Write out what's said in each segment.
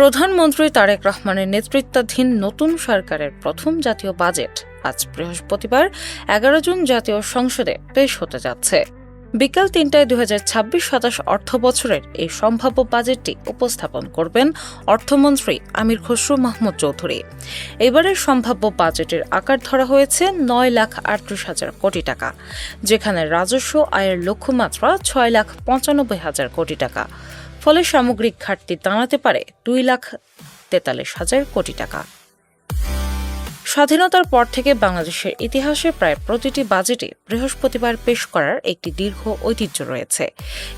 প্রধানমন্ত্রী তারেক রহমানের নেতৃত্বাধীন নতুন সরকারের প্রথম জাতীয় বাজেট আজ বৃহস্পতিবার ১১ জুন জাতীয় সংসদে পেশ হতে যাচ্ছে। বিকাল ৩টায় ২০২৬-২৭ অর্থবছরের এই সম্ভাব্য বাজেটটি উপস্থাপন করবেন অর্থমন্ত্রী আমির খসরু মাহমুদ চৌধুরী। এবারের সম্ভাব্য বাজেটের আকার ধরা হয়েছে ৯,৩৮,০০০ কোটি টাকা, যেখানে রাজস্ব আয়ের লক্ষ্যমাত্রা ৬,৯৫,০০০ কোটি টাকা। ফলে সামগ্রিক ঘাটতি দাঁড়াতে পারে ২,৪৩,০০০ কোটি টাকা। স্বাধীনতার পর থেকে বাংলাদেশের ইতিহাসে প্রায় প্রতিটি বাজেটে বৃহস্পতিবার পেশ করার একটি দীর্ঘ ঐতিহ্য রয়েছে।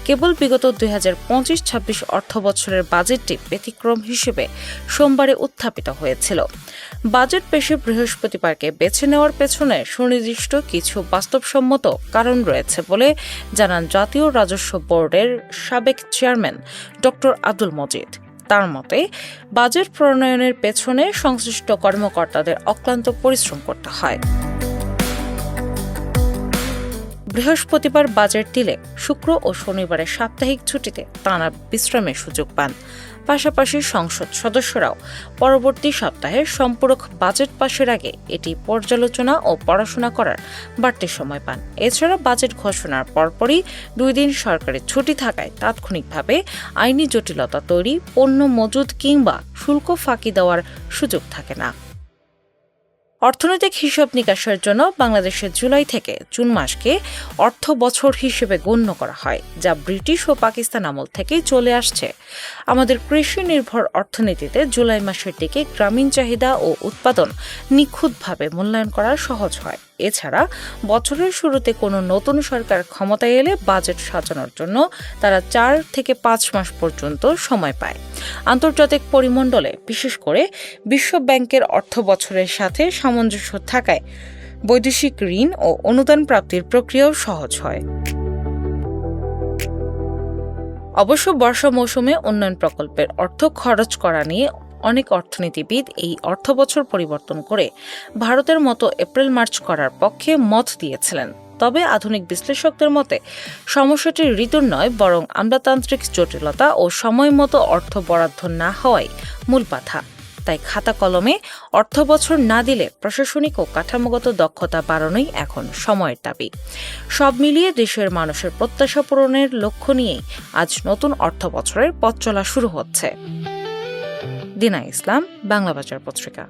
কেবল বিগত ২০২৫-২৬ অর্থবছরের বাজেটটি ব্যতিক্রম হিসেবে সোমবারে উত্থাপিত হয়েছিল। বাজেট পেশে বৃহস্পতিবারকে বেছে নেওয়ার পেছনে সুনির্দিষ্ট কিছু বাস্তবসম্মত কারণ রয়েছে বলে জানান জাতীয় রাজস্ব বোর্ডের সাবেক চেয়ারম্যান ড. আব্দুল মজিদ। তার মতে, বাজেট প্রণয়নের পেছনে সংশ্লিষ্ট কর্মকর্তাদের অক্লান্ত পরিশ্রম করতে হয়। বৃহস্পতিবার বাজেট দিলে শুক্র ও শনিবারের সাপ্তাহিক ছুটিতে টানা বিশ্রামের সুযোগ পান। পাশাপাশি সংসদ সদস্যরাও পরবর্তী সপ্তাহে সম্পূরক বাজেট পাশের আগে এটি পর্যালোচনা ও পড়াশোনা করার বাড়তি সময় পান। এছাড়া বাজেট ঘোষণার পরপরই ২ দিন সরকারি ছুটি থাকায় তাৎক্ষণিকভাবে আইনি জটিলতা তৈরি, পণ্য মজুত কিংবা শুল্ক ফাঁকি দেওয়ার সুযোগ থাকে না। অর্থনৈতিক হিসাব নিকাশের জন্য বাংলাদেশের জুলাই থেকে জুন মাসকে অর্থ বছর হিসেবে গণ্য করা হয়, যা ব্রিটিশ ও পাকিস্তান আমল থেকেই চলে আসছে। আমাদের কৃষি নির্ভর অর্থনীতিতে জুলাই মাসের দিকে গ্রামীণ চাহিদা ও উৎপাদন নিখুঁতভাবে মূল্যায়ন করা সহজ হয়। এছাড়া বছরের শুরুতে কোনো নতুন সরকার ক্ষমতায় এলে বাজেট সাজানোর জন্য তারা ৪ থেকে ৫ মাস পর্যন্ত সময় পায়। আন্তর্জাতিক পরিমণ্ডলে, বিশেষ করে বিশ্ব ব্যাংকের অর্থ বছরের সাথে সামঞ্জস্য থাকায় বৈদেশিক ঋণ ও অনুদান প্রাপ্তির প্রক্রিয়াও সহজ হয়। অবশ্য বর্ষা মৌসুমে উন্নয়ন প্রকল্পের অর্থ খরচ করা নিয়ে অনেক অর্থনীতিবিদ এই অর্থবছর পরিবর্তন করে ভারতের মতো এপ্রিল-মার্চ করার পক্ষে মত দিয়েছিলেন। তবে আধুনিক বিশ্লেষকদের মতে সমস্যাটি ঋতুর নয়, বরং আমলাতান্ত্রিক জটিলতা ও সময় মতো অর্থ বরাদ্দ না হওয়াই মূল বাধা। তাই খাতা কলমে অর্থবছর না দিলে প্রশাসনিক ও কাঠামোগত দক্ষতা বাড়ানোই এখন সময়ের দাবি। সব মিলিয়ে দেশের মানুষের প্রত্যাশা পূরণের লক্ষ্য নিয়েই আজ নতুন অর্থবছরের পথ চলা শুরু হচ্ছে। দিনা ইসলাম, বাংলা বাজার পত্রিকা।